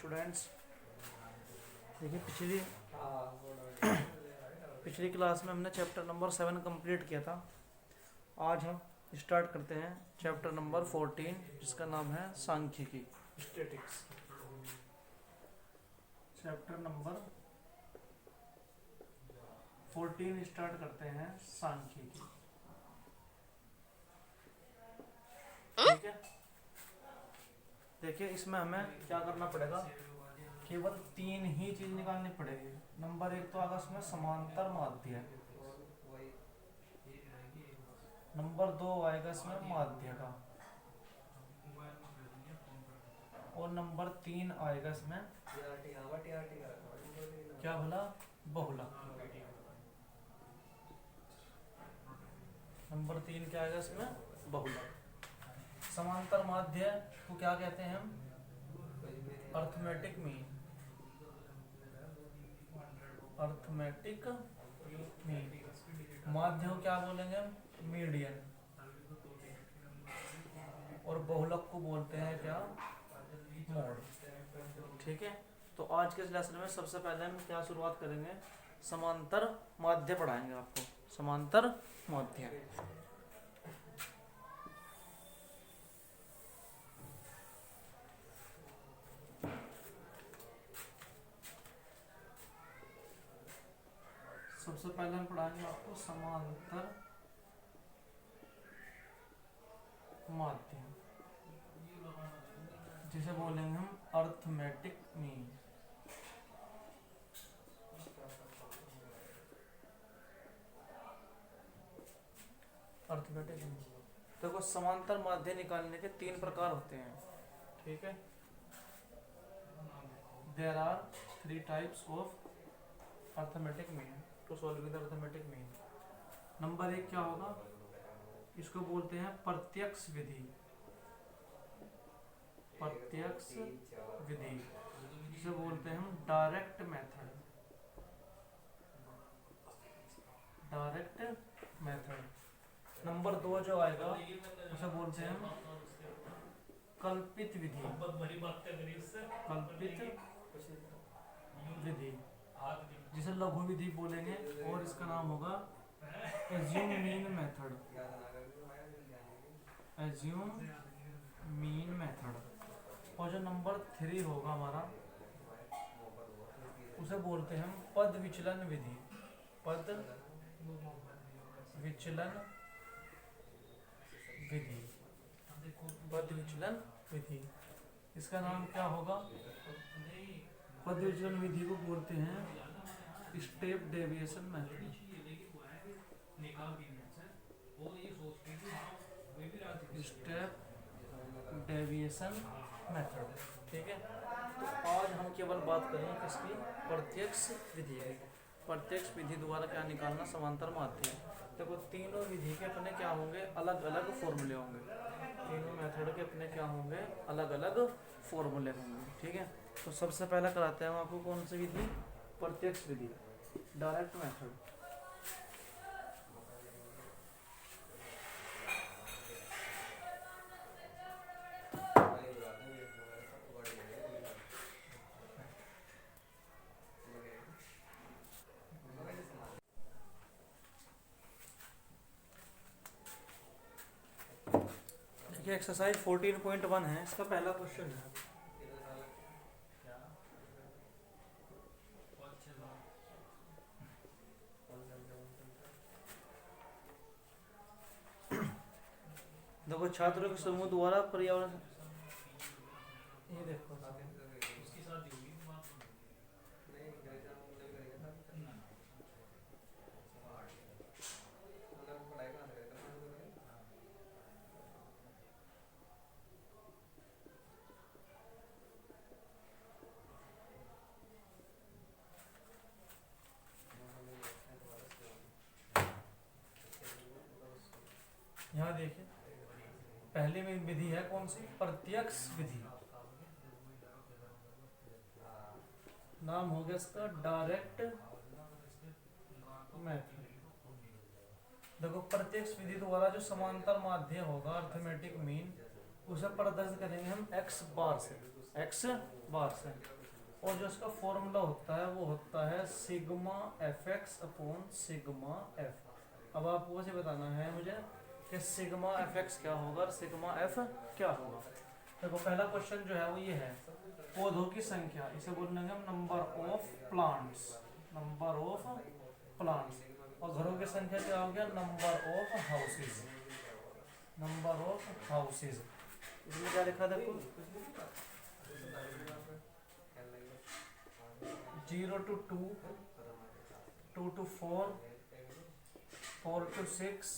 Students. देखिए पिछली class में हमने चैप्टर नंबर 7 कंप्लीट किया था। आज हम स्टार्ट करते हैं चैप्टर नंबर 14 जिसका नाम है सांख्यिकी स्टैटिक्स। चैप्टर नंबर 14 स्टार्ट करते हैं सांख्यिकी। ठीक है, देखिए इसमें हमें क्या करना पड़ेगा, केवल 3 ही चीज निकालनी पड़ेगी। नंबर 1 तो आगे इसमें समांतर माध्य, नंबर 2 आएगा इसमें माध्य का, और नंबर 3 आएगा इसमें क्या बोला, बहुलक। नंबर 3 क्या आएगा इसमें, बहुलक। समांतर माध्य को क्या कहते हैं हम, अर्थमेटिक मीन। Arithmetic mean. माध्य को क्या बोलेंगे हम, मीडियन। और बहुलक को बोलते हैं क्या, मोड। ठीक है, तो आज के इस लेसन में सबसे पहले हम क्या शुरुआत करेंगे, समांतर माध्य पढ़ाएंगे आपको। समांतर माध्य सबसे पहले हम पढ़ाएंगे आपको समांतर माध्य, जिसे बोलेंगे हम अर्थमेटिक मीन। Arithmetic mean. देखो समांतर माध्य निकालने के 3 प्रकार होते हैं। ठीक है, there are 3 types of arithmetic mean to solve with arithmetic mean. Number 1 क्या होगा, इसको बोलते हैं प्रत्यक्ष विधि। प्रत्यक्ष विधि जिसे बोलते हैं हम direct method. Direct method. Number 2 जो आएगा उसे बोलते हैं हम कल्पित विधि। कल्पित विधि जिसे लघु विधि बोलेंगे, और इसका नाम होगा assume mean method. Assume mean method. और जो नंबर 3 होगा हमारा, उसे बोलते हैं हम पद विचलन विधि। पद विचलन विधि। पद विचलन विधि, इसका नाम क्या होगा, पद विचलन विधि को बोलते हैं step deviation method. Step deviation method. ठीक है, तो आज हम केवल बात करेंगे किसकी, प्रत्यक्ष विधि की। प्रत्यक्ष विधि द्वारा क्या निकालना, समांतर माध्य। देखो तीनों विधि के अपने क्या होंगे, अलग अलग फॉर्मूले होंगे। तीनों मेथड के अपने क्या होंगे, अलग अलग फॉर्मूले होंगे। ठीक है, तो सबसे पहला कराते हैं हम आपको कौन सी विधि, प्रत्यक्ष विधि, डायरेक्ट मेथड। देखिए एक्सरसाइज 14.1 है, इसका पहला क्वेश्चन है। देखो छात्रों के समूह द्वारा पर्यावरण, ये देखो यहाँ देखिए, पहली में विधि है कौन सी, प्रत्यक्ष विधि। नाम हो गया इसका डायरेक्ट मेथड। देखो प्रत्यक्ष विधि द्वारा जो समांतर माध्य होगा अर्थमेटिक मीन, उसे प्रदर्शित करेंगे हम x बार से। एक्स बार से। और जो इसका फॉर्मूला होता है वो होता है sigma f x upon sigma F. अब आपको से बताना है मुझे कि सिग्मा एफ एक्स क्या होगा और सिग्मा एफ क्या होगा। देखो पहला क्वेश्चन जो है वो ये है पौधों की संख्या, इसे बोलेंगे हम number of plants, number of plants. और घरों की संख्या क्या हो गया, number of houses, number of houses. इसमें क्या लिखा देखो 0 to 2, 2 to 4, 4 to 6,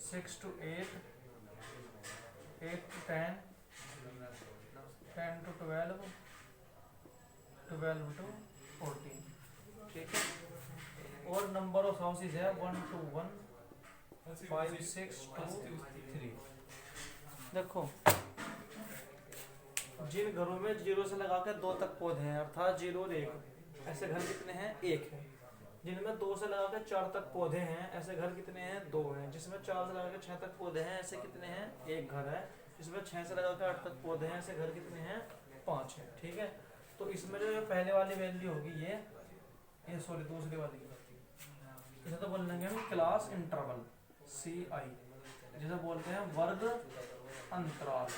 6 to 8, 8 to 10, 10 to 12, 12 to 14। ठीक है। और नंबर ऑफ हाउसेज है 1 to 1, 5, 6 to 3। देखो जिन घरों में 0 से लगाकर 2 तक पौधे हैं अर्थात 0 और 1, ऐसे घर कितने हैं, 1 है। जिनमें 2 से लगाकर 4 तक पौधे हैं ऐसे घर कितने हैं, 2 हैं। जिसमें 4 से लगाकर 6 तक पौधे हैं ऐसे कितने हैं, 1 घर है। जिसमें 6 से लगाकर 8 तक पौधे हैं ऐसे घर कितने हैं, 5 है। ठीक है। तो इसमें जो पहले वाली वैल्यू होगी ये सॉरी दूसरी वाली, इसे तो बोल लेंगे हम क्लास इंटरवल CI, जिसे बोलते हैं वर्ग अंतराल,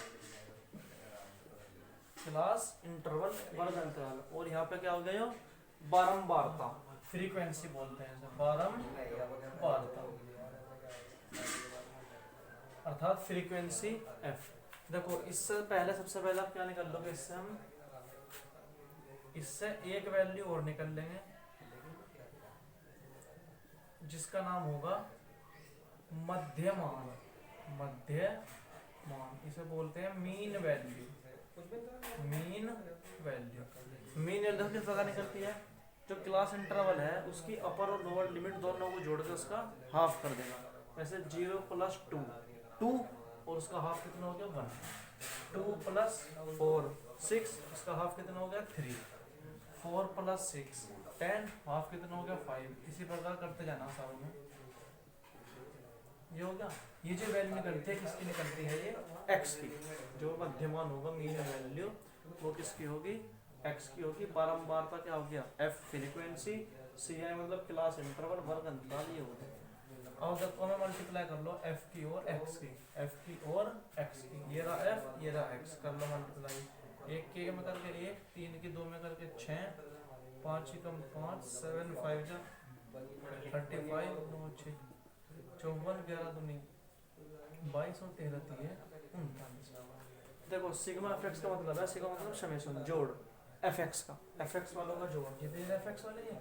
क्लास इंटरवल वर्ग अंतराल। और यहाँ पे क्या हो गया, बारंबारता, फ्रीक्वेंसी बोलते हैं इसे, बारंबारता अर्थात फ्रीक्वेंसी f। देखो इससे पहले सबसे पहले आप क्या निकाल लोगे, इससे हम इससे एक वैल्यू और निकल लेंगे जिसका नाम होगा मध्यमान, मध्यमान। इसे बोलते हैं mean value, mean value. Mean value किस प्रकार निकलती है, जो क्लास इंटरवल है उसकी अपर और लोअर लिमिट दोनों को जोड़ के उसका हाफ कर देगा। वैसे 0 + 2 2 और उसका हाफ कितना हो गया 1, 2 + 4 6, उसका हाफ कितना हो गया 3, 4 + 6 10, हाफ कितना हो गया 5। इसी प्रकार करते जाना सारों में। ये होगा, ये जो वैल्यू निकलती है किसकी निकलती है, ये x की। जो मध्यमान होगा मीन वैल्यू वो किसकी होगी, x की होगी। बारंबारता क्या हो गया, f फ्रीक्वेंसी, CI मतलब क्लास इंटरवल वर्ग अंतराल, ये होगा। अब देखो में मल्टीप्लाई कर लो f की और x की, f की और x की। ये रहा f, ये रहा x, कर लो मल्टीप्लाई। 1 के में करके 1, 3 की 2 में करके 6, 5 की कम 5, 7 5 जा 35, 9 6 54, 11 दूनी 22 और 13 3 39। देखो सिग्मा एफएक्स का मतलब है, सिग्मा मतलब समेशन, जोड़ एफएक्स का, एफएक्स वालों का जोड़, जितने एफएक्स वाले हैं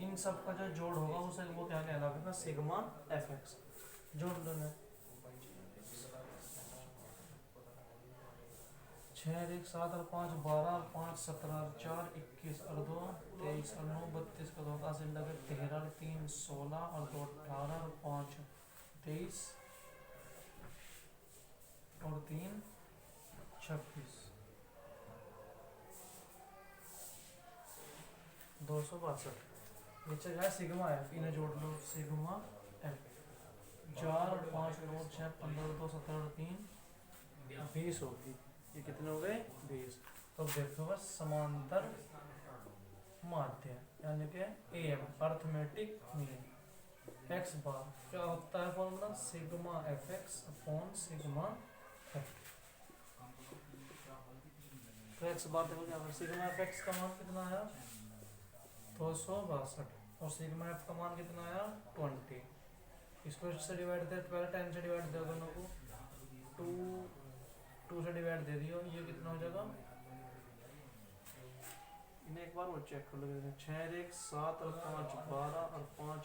इन सब का जो जोड़ होगा उसे वो क्या कहलाएगा, सिग्मा एफएक्स। जोड़ दो मैं 6 और 1 7 और 5 12 और 5 17 और 4 21 और 2 23 और 9 32 का 2 का 13 और 3 16 और 2 18 और 5 23 और 3 26 262। नीचे है सिग्मा एफ, इन्हें जोड़ लो, सिग्मा एफ 4 और 5 9 6 15 2 17 और 3 20 होगी। ये कितने हो गए 20। तो देखो बस समांतर माध्य यानी कि AM अर्थमेटिक मीन x बार क्या होता है formula, sigma fx upon sigma f। तो x बार देखो क्या होगा, सिग्मा fx का मान कितना आया 262 और सिग्मा f का मान कितना आया 20। इसको इससे डिवाइड दे, पहले 10 से डिवाइड दे दोनों को, 2 से डिवाइड दे दियो, ये कितना हो जाएगा, इन्हें एक बार वो चेक कर लो। 6 और 1 7 और 5 12 और 5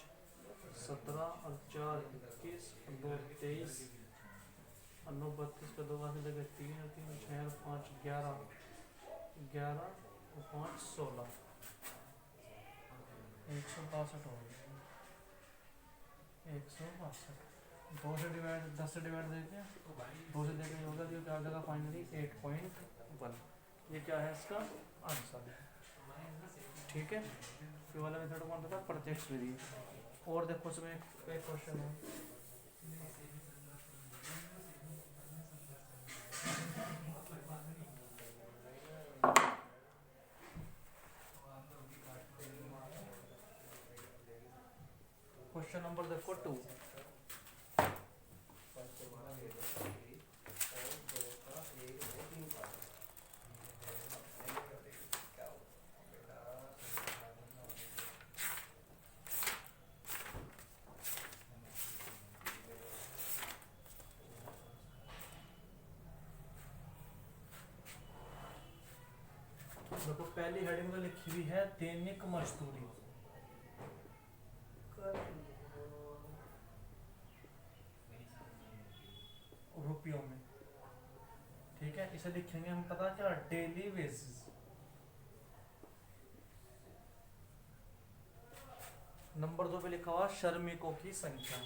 17 और 4 21 और 2 23 और 9 32 का 2 का 3 और 3 6 और 5 11 11 और 5 16 162 हो गया, 162। 2 से डिवाइड 10 से डिवाइड देके 2 से देके होगा, जो क्या आ जाएगा फाइनली 8.1। ये क्या है इसका आंसर। ठीक है। फिर वाला मेथड कौन सा था, प्रत्यक्ष विधि। और देखो इसमें एक क्वेश्चन है, देखो पहली हेडिंग में लिखी हुई है दैनिक मजदूरी रुपयों में, ठीक है। इसे लिखेंगे हम पता क्या, डेली बेसिस। नंबर 2 पे लिखा हुआ श्रमिकों की संख्या,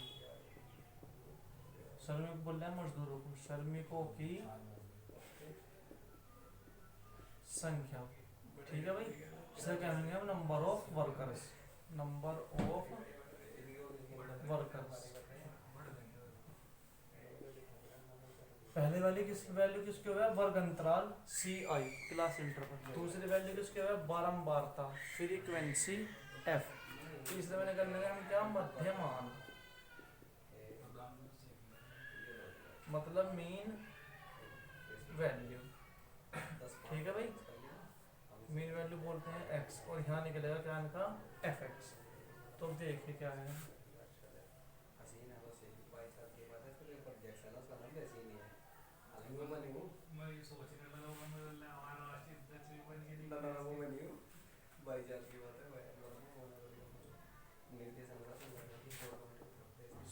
श्रमिक बोल रहे हैं मजदूरों को, श्रमिकों की संख्या, ठीक है भाई। इसे कहेंगे हम number of workers, number of workers. पहले वाली किस वैल्यू किसके हुआ है, वर्ग अंतराल सी आई क्लास इंटरवल। दूसरी वैल्यू किसके हुआ है, बारंबारता फ्रीक्वेंसी एफ। तीसरे में करने का हम क्या, मध्यमान, मतलब मीन वैल्यू, ठीक है भाई। मीन वैल्यू बोलते हैं एक्स, और यहाँ निकलेगा क्या इनका, एफ एक्स। तो देखिए क्या है,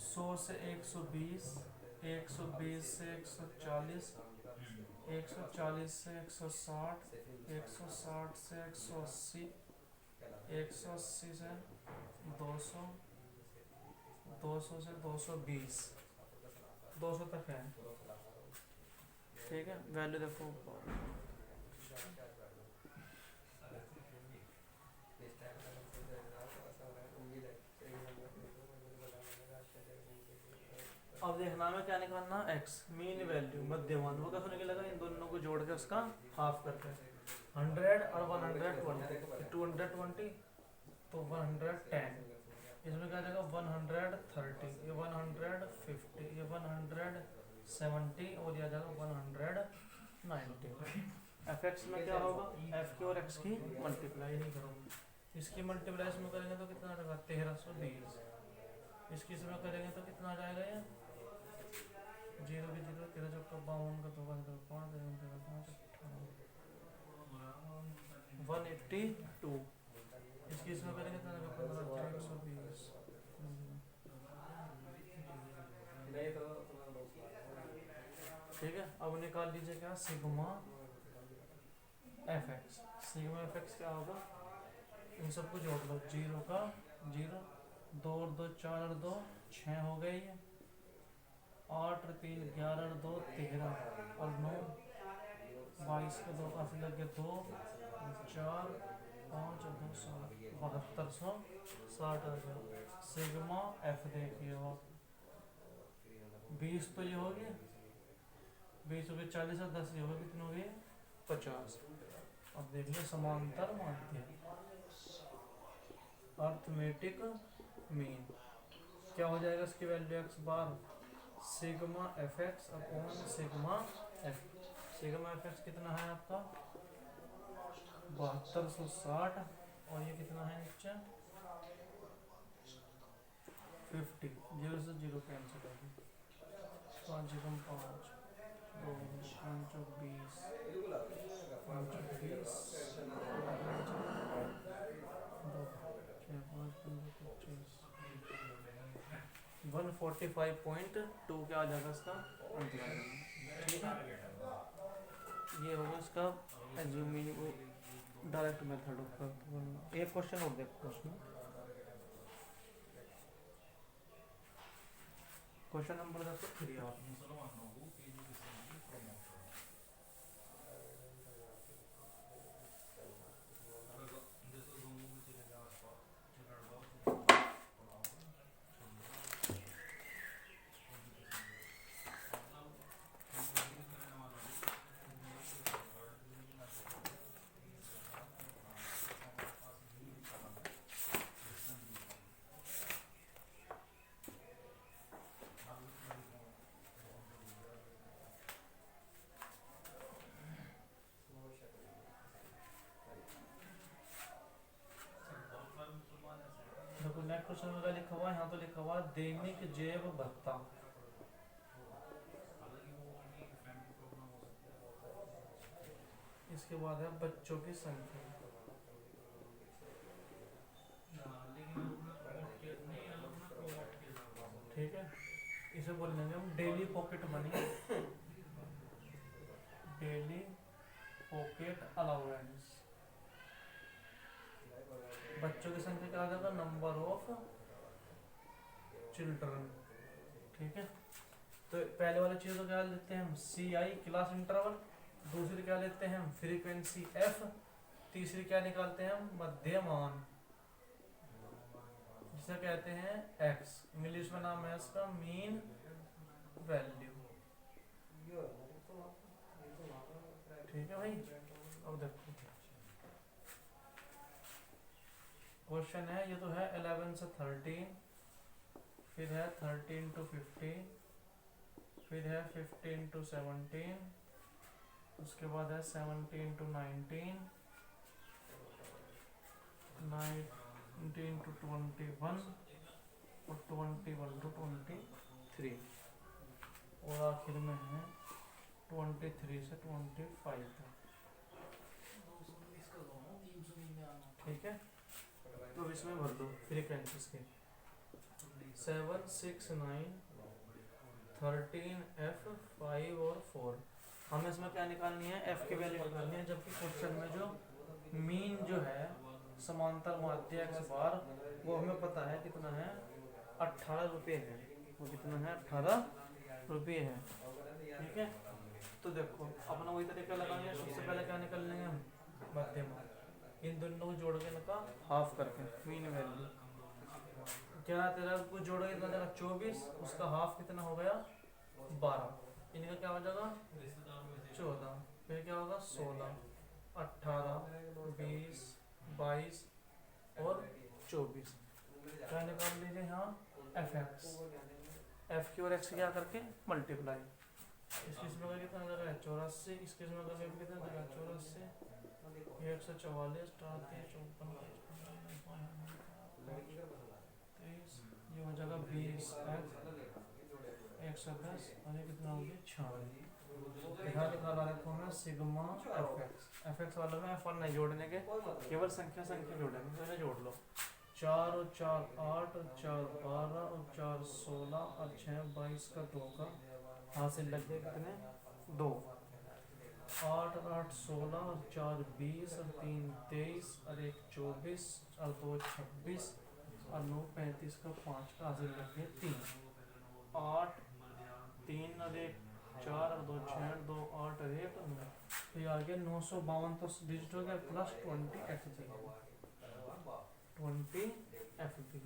सौ से 120, 120 से 140, 140 से 160, 160 से 180, 180 से 200, 200 से 220, 200 तक है, ठीक है। वैल्यू देखो, अब देखना में क्या निकालना, एक्स मीन वैल्यू मध्यमान, वो कैसे निकलेगा, इन दोनों को जोड़ के उसका हाफ करके, 100 और 120, 220 तो 110, इसमें क्या जाएगा 130, ये 150, ये 170 और ये आ जाएगा 190। एफ एक्स में क्या होगा, एफ की और एक्स की मल्टीप्लाई नहीं करोगे, इसकी मल्टीप्लाई इसमें करेंगे तो कितना आ जाएगा 1320, इसकी इसमें करेंगे तो कितना आ जाएगा, ये 0 की 0, 13 चौका 52 का 2 5 182, इसकी इसमें करेंगे तो 15,120, ठीक है। अब निकाल लीजिए क्या, sigma f x, sigma f x क्या होगा, इन सबको जोड़ लो, 0 का 0, 2 और 2 4 और 2 6 हो गए, ये 8 और 3 11 और 2 13 और 9 22 के 2 काफी लग गए, 2 4 5 और 2 7 7260 आ गया। सिग्मा एफ देखिए आप, 20 तो ये हो गया, 20 हो गए, 40 और 10 ये हो गए, कितने हो गए 50। अब देख लो समांतर माध्य, अर्थमेटिक मीन क्या हो जाएगा, इसकी value x bar sigma f x upon sigma f. Sigma f x कितना है आपका 7260, और ये कितना है नीचे 50, 0 से 0 कैंसिल हो गई, 5 एकम 5, 2 5 20, 5 20, 145.2 क्या आ जाएगा इसका आंसर, ठीक है। ये होगा इसका एज्यूमिंग डायरेक्ट मेथड ऑफ। एक क्वेश्चन और देखो, क्वेश्चन नंबर 3 आप देखो, नेक्स्ट क्वेश्चन में क्या लिखा हुआ है, यहाँ तो लिखा हुआ दैनिक जैव भत्ता, इसके बाद है बच्चों की संख्या, ठीक है। इसे बोल लेंगे हम daily pocket money, daily pocket allowance. बच्चों की संख्या क्या आ जाएगा, नंबर ऑफ चिल्ड्रन, ठीक है। तो पहले वाली चीज तो क्या लेते हैं हम, सी आई क्लास इंटरवल, दूसरी क्या लेते हैं हम, फ्रीक्वेंसी एफ, तीसरी क्या निकालते हैं हम, मध्यमान, जिसे कहते हैं एक्स, इंग्लिश में नाम है इसका मीन वैल्यू, ठीक है भाई। अब देखो क्वेश्चन है, ये तो है 11 से 13, फिर है 13 to 15, फिर है 15 to 17, उसके बाद है 17 to 19, 19 to 21 और 21 to 23, और आखिर में है 23 से 25 तक, ठीक है। तो इसमें भर दो फ्रीक्वेंसीज के 7, 6, 9, 13, F, 5 और 4। हमें इसमें क्या निकालनी है, F की वैल्यू निकालनी है, जबकि क्वेश्चन में जो मीन जो है समांतर माध्य x बार, वो हमें पता है कितना है, 18 रुपये है, वो कितना है, 18 रुपये है, ठीक है। तो देखो अपना वही तरीका लगाएंगे, सबसे पहले क्या निकाल लेंगे हम, मध्यमा, इन दोनों को जोड़ के इनका हाफ करके मीन वैल्यू, क्या तेरा को जोड़ोगे कितना जाएगा 24, उसका हाफ कितना हो गया 12, इनका क्या हो जाएगा 14, फिर क्या होगा 16, 18, 20, 22 और 24। क्या निकाल लीजिए यहाँ एफ एक्स, एफ की और एक्स क्या करके मल्टीप्लाई, इस किस्म का कितना जगह है 84, इस किस्म का कितना जगह 84, 144, 23, ये हो जाएगा 20 110, और ये कितना हो गया 96। यहाँ निकाला रखो मैं sigma f x, F x वालों में एफ वन नहीं जोड़ने के, केवल संख्या जोड़ेंगे, तो इन्हें जोड़ लो, 4 और 4 8 और 4 12 और 4 16 और 6 22 का 2 का हासिल लग गए कितने 2, 8 और 8 16 और 4 20 और 3 23 और 1 24 और 2 26 और 9 35 का 5 का हासिल लग गए 3, 8 3 और 1 4 और 2 6 2 8 और 1 9, तो ये आ गया 952, तो डिजिट हो गया plus 20 F B, 20 F B,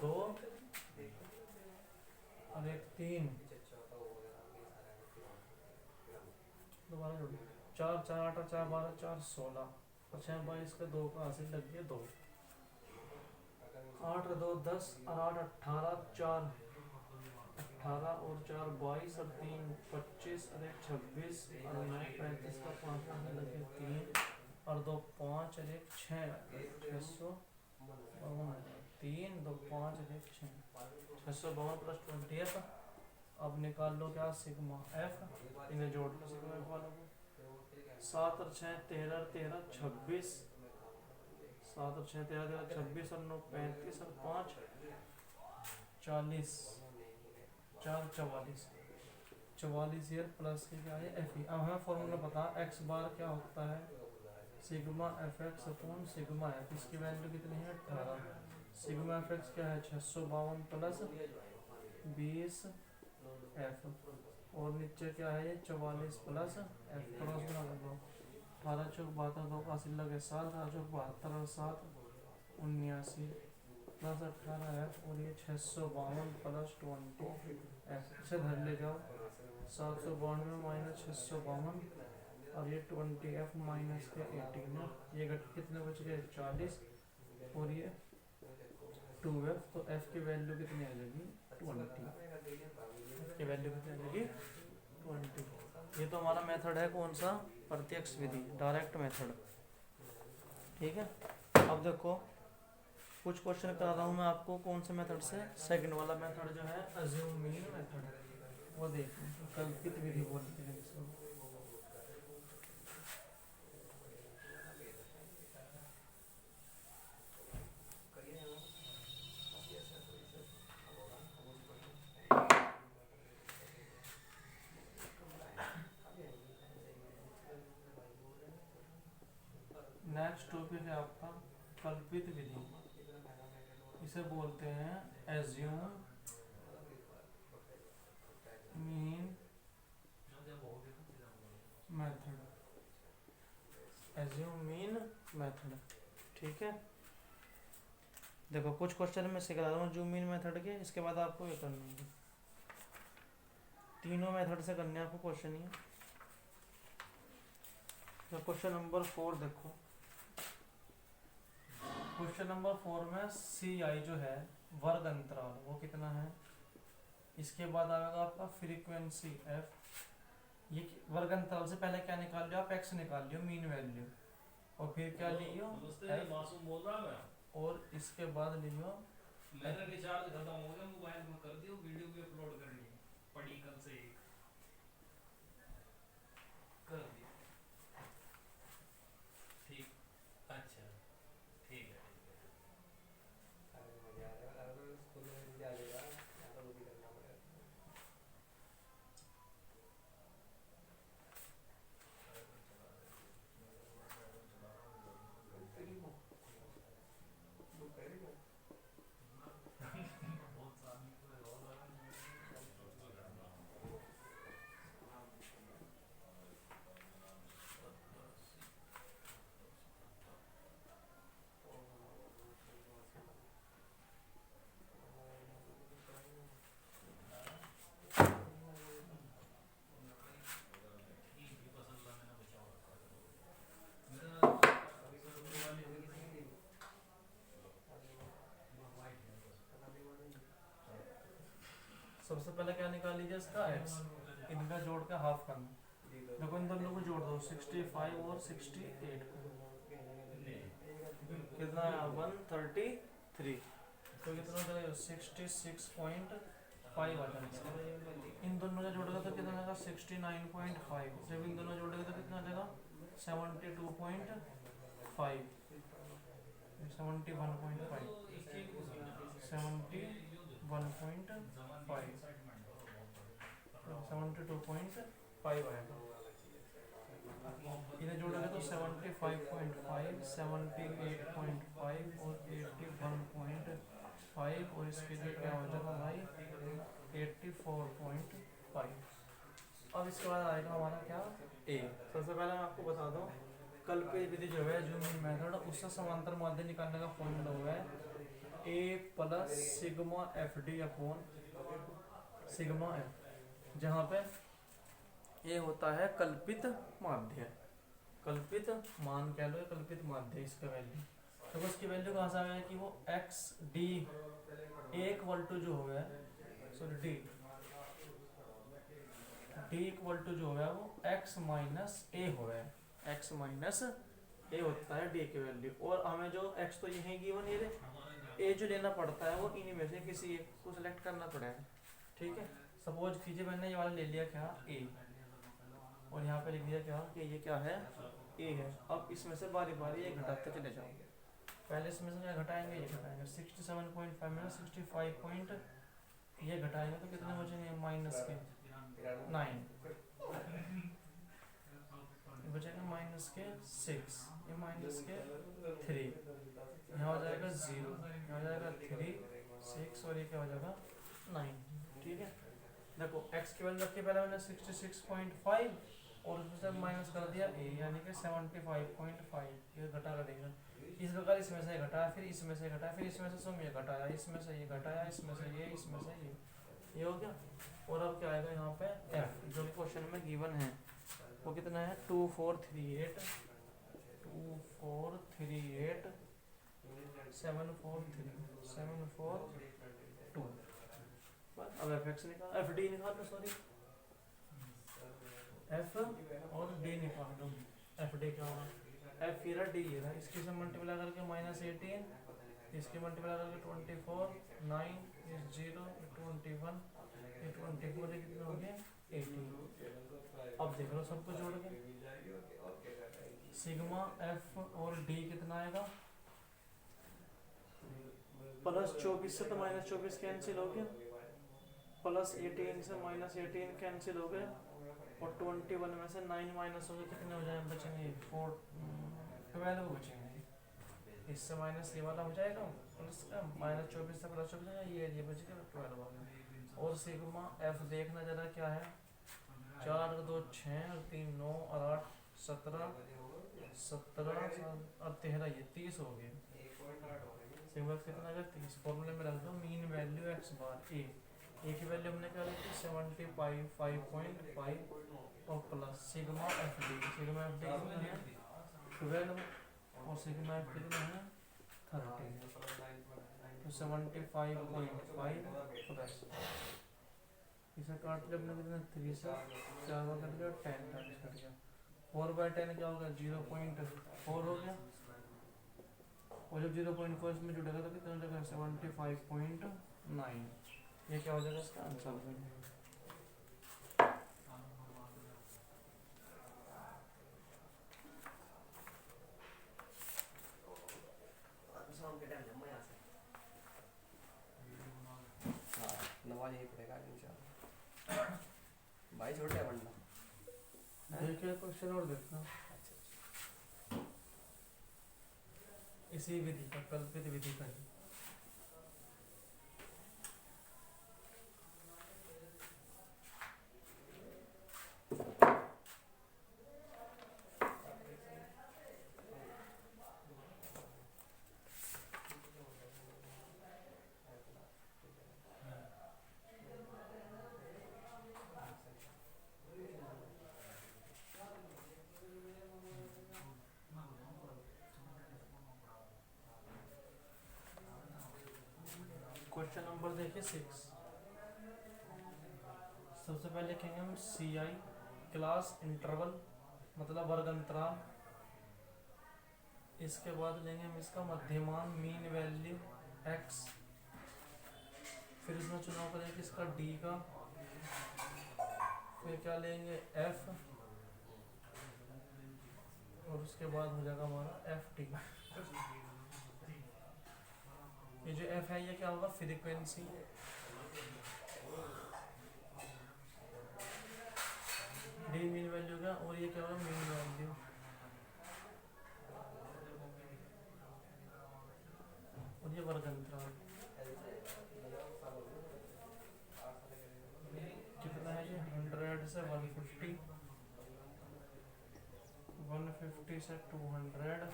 2 और 1 3, दोबारा जोड़ो, 4 4 8 4 12 4 16 और 6 22 का 2 का हासिल लग गया 2, 8 और 2 10 और 8 18, 4 18 और 4 22 और 3 25 और 1 26 और 9 35 का 5 का हासिल लग गया 3 और 2 5 और 1 6 600 3 2 5 और 1 6 652 प्लस 20 एफ। अब निकाल लो क्या सिग्मा एफ, इन्हें जोड़ लो सिग्मा एफ वालों को, 7 और 6 13 13 26, 7 और 6 13 13 26 और 9 35 और 5 40, 4 44, 44 ईयर प्लस के क्या है एफ ई। अब हमें फॉर्मूला पता एक्स बार क्या होता है, sigma f x upon sigma F, इसकी वैल्यू कितनी है 18, सिग्मा एफ एक्स क्या है 652 प्लस 20 एफ, और नीचे क्या है ये 44 प्लस एफ, क्रॉस बना लो, 18 चौक 72 2 का हासिल लगे 7, 18 चौक 72 और 7 79 प्लस 18 एफ, और ये 652 प्लस 20 एफ, इसे धर ले जाओ 792 माइनस 652 और ये 20 एफ माइनस के 18 है, ये घट कितने बच गए 40 और ये 2 एफ, तो एफ की वैल्यू कितनी आ जाएगी 20, की वैल्यू कितनी आ जाएगी 20। ये तो हमारा मेथड है कौन सा, प्रत्यक्ष विधि, डायरेक्ट मेथड, ठीक है। अब देखो कुछ क्वेश्चन करा रहा हूँ मैं आपको कौन से मेथड से, सेकंड वाला मेथड जो है अज्यूम मीन मेथड, वो देखिए कल्पित विधि बोलते हैं इसको। नेक्स्ट टॉपिक है आपका कल्पित विधि। इसे बोलते हैं assume mean method. Assume mean method, ठीक है। देखो कुछ क्वेश्चन में सिखा रहा हूँ जूम मीन मेथड के, इसके बाद आपको ये करना है, तीनों मेथड से करने आपको क्वेश्चन ही। तो क्वेश्चन नंबर 4 देखो। क्वेश्चन नंबर 4 में सी आई जो है वर्ग अंतराल वो कितना है। इसके बाद आएगा आपका फ्रीक्वेंसी एफ। ये वर्ग अंतराल से पहले क्या निकाल लियो आप, एक्स निकाल लियो मीन वैल्यू, और फिर क्या लियो मासूम बोल रहा मैं। और इसके बाद लियो मेरा रिचार्ज खत्म हो गया मोबाइल में, कर दियो वीडियो भी अपलोड करनी है, पड़ी कल से एक कर दिया। ठीक, अच्छा ठीक है। सबसे पहले क्या निकाल लीजिए इसका एक्स, इनका जोड़ के हाफ करना। देखो इन दोनों को जोड़ दो 65 और 68 को, कितना है 133, तो कितना जाएगा 66.5 आ जाएगा। इन दोनों का जोड़ेगा तो कितना आएगा 69.5, जब इन दोनों जोड़ेगा तो कितना आ जाएगा 72.5, 71.5, 72.5 आएगा। इन्हें जोड़ेगा तो 75.5, 78.5 और 81.5, और इसके लिए क्या हो जाएगा भाई 84.5। अब इसके बाद आएगा हमारा क्या ए। सबसे पहले मैं आपको बता दूं कल्पित विधि जो है जूम इन मेथड, उससे समांतर माध्य निकालने का फॉर्मूला हुआ है A plus sigma f d upon sigma f, जहाँ पे ए होता है कल्पित माध्य, कल्पित मान कह लो, कल्पित माध्य इसका वैल्यू। तो उसकी वैल्यू कहाँ से आ गया कि वो एक्स डी इक्वल टू जो हो गया, सॉरी डी इक्वल टू जो है वो एक्स माइनस ए हो गया, एक्स माइनस ए होता है डी की वैल्यू। और हमें जो एक्स तो यही गिवन ये ए जो लेना पड़ता है वो इन्हीं में से किसी एक को सिलेक्ट करना पड़ेगा, ठीक है। सपोज कीजिए मैंने ये वाला ले लिया क्या ए, और यहाँ पे लिख दिया क्या कि ये क्या है ए है। अब इसमें से बारी बारी ये घटाते चले जाओ, पहले इसमें से क्या घटाएंगे, ये घटाएंगे 67.5 में 65 पॉइंट ये घटाएंगे तो कितने बचेंगे माइनस के 9, बचेगा माइनस के 6, ये माइनस के 3, यहाँ हो जाएगा 0, यहाँ हो जाएगा 3 6 और ये क्या हो जाएगा 9, ठीक है। देखो x की वैल्यू रखी पहले मैंने 66.5 और उसमें से माइनस कर दिया a यानी कि 75.5, ये घटा कर देगा। इस प्रकार इसमें से घटाया, फिर इसमें से घटाया, फिर इसमें से सम ये घटाया, इसमें से ये घटाया, इसमें से ये, इसमें से ये हो गया। और अब क्या आएगा यहाँ पे f जो कि क्वेश्चन में गिवन है वो कितना है 2438 742। अब एफ एक्स निकाल, एफ डी निकाल लो, सॉरी एफ और डी निकाल लो। एफ डी क्या होगा, एफ फिर डी है, इसकी से मल्टीप्लाई करके -18 इसके मल्टीप्लाई करके 24, 9 इस 0, 21, ये 24 ये कितने हो गए 18। अब देख लो सबको जोड़ के सिग्मा एफ और डी कितना आएगा, प्लस 24 से तो माइनस 24 कैंसिल हो गया, प्लस 18 से माइनस 18 कैंसिल हो गया, और 21 में से 9 माइनस हो गए कितने हो जाए बचेंगे 12 बचेंगे। इससे माइनस ये वाला हो जाएगा प्लस का, माइनस 24 से प्लस 24 ये बच गया 12 आ गया। और सिग्मा एफ देखना जरा क्या है, 4 और 2 6 और 3 9 और 8 17 17 और 13 ये 30 हो गए। सिग्मा एफ कितना है 30। फॉर्मूले में रख दो मीन वैल्यू एक्स बार ए की वैल्यू हमने क्या रखी 75.5 और प्लस सिग्मा एफ डी कितना है 12 और सिग्मा एफ कितना है 30। तो 75.5 प्लस इसे काट लिया हमने कितना 3 से 4 का कर लिया 10 टाइम्स कर दिया 4/10 क्या होगा 0.4 हो गया, और जब 0.4 इसमें जुड़ेगा तो कितना हो जाएगा 75.9। ये क्या हो जाएगा इसका आंसर। नमाज यही पड़ेगा इंशाल्लाह। भाई छोटा है बंदा। देखिए क्वेश्चन और देखना इसी विधि का कल्पित विधि का ही। क्वेश्चन नंबर देखिए 6। सबसे पहले लिखेंगे हम सी आई क्लास इंटरवल मतलब वर्ग अंतराल। इसके बाद लेंगे हम इसका मध्यमान मीन वैल्यू एक्स, फिर इसमें चुनाव करेंगे इसका डी का, फिर क्या लेंगे एफ, और उसके बाद हो जाएगा हमारा एफ टी। ये जो एफ है ये क्या होगा फ्रीक्वेंसी, डी मीन वैल्यू का, और ये क्या होगा मीन वैल्यू, और ये वर्ग अंतराल कितना है ये 100 से 150, 150 से 200,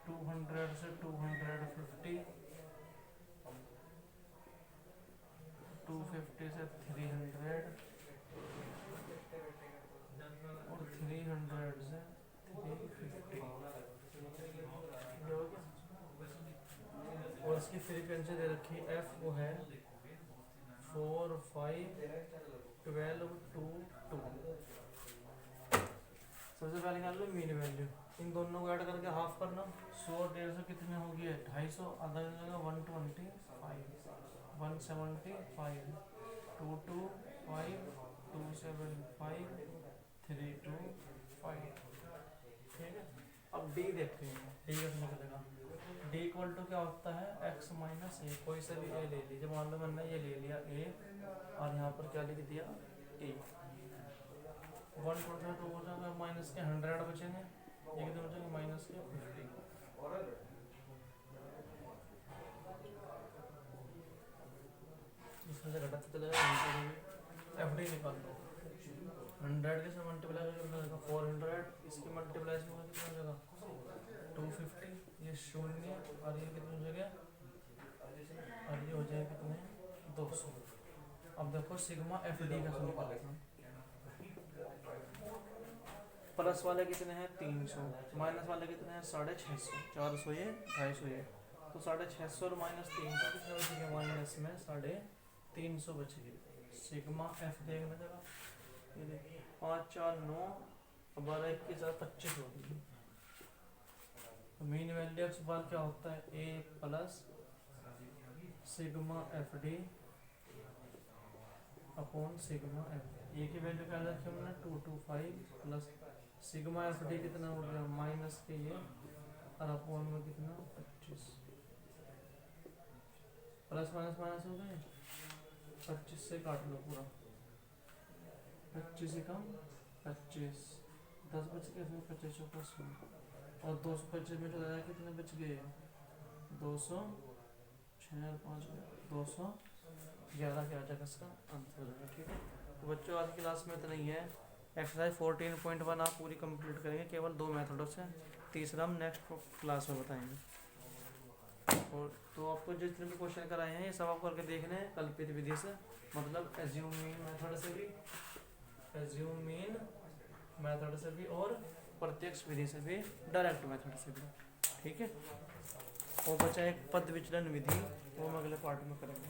200 से 250, 250 से 300 और 300 से 350 और इसकी फ्रीक्वेंसी दे रखी एफ वो है 4 5 12 2 2। सबसे पहले निकाल लो मीन वैल्यू, इन दोनों को ऐड करके हाफ करना, 100 और 150 कितने होगी 250, आधा मिलेगा 125, 175, 225, 275, 325। ठीक है, अब डी देखते हैं, डी कैसे निकलेगा। डी इक्वल टू क्या होता है एक्स माइनस ए, कोई सा भी ए ले लीजिए, मान लो मैंने ये ले लिया ए और यहाँ पर क्या लिख दिया ए। 120 तो हो जाएगा माइनस के 100 बचेंगे, ये कितने बचेंगे माइनस के 50। इसमें से घटाते चलेगा एफ डी निकाल लो, 100 के से मल्टीप्लाई करके कितना होगा 400, इसकी मल्टीप्लाई में कितना हो जाएगा 250, ये शून्य और ये कितने हो जाएगा और ये हो जाएगा कितने 200। अब देखो सिग्मा एफ डी का निकालना, प्लस वाले कितने हैं 300, माइनस वाले कितने हैं 650, 400 ये 250 ये, तो 650 और माइनस 300 कितने बचेंगे माइनस में 350 बचेगी। सिग्मा एफ देखना जरा, ये देखिए 5 4 9 12 21 25 होगी, तो मीन वैल्यू एक्स बार क्या होता है, A plus sigma f d upon sigma f. A की वैल्यू क्या रखी हमने 225 प्लस सिग्मा एफ डी कितना हो गया माइनस के ये और अपॉन में कितना 25 प्लस माइनस माइनस हो गए 25 से काट लो पूरा 25 से कम 25 10 बच गए इसमें 25 चौका 100 और 225 में चला जाए कितने बच गए 200 6 और 5 211 के आ जाएगा इसका आंसर हो जाएगा। ठीक है तो बच्चों आज की क्लास में इतना ही है। एक्सरसाइज 14.1 आप पूरी कंप्लीट करेंगे केवल 2 मेथडों से, तीसरा हम नेक्स्ट क्लास में बताएंगे। और तो आपको जितने भी क्वेश्चन कराए हैं ये सब आपको करके देखने हैं कल्पित विधि से, मतलब एज्यूम मीन मेथड से भी, एज्यूम मीन मेथड से भी और प्रत्यक्ष विधि से भी, डायरेक्ट मेथड से भी। ठीक है और बचा एक पद विचलन विधि, वो हम अगले पार्ट में करेंगे।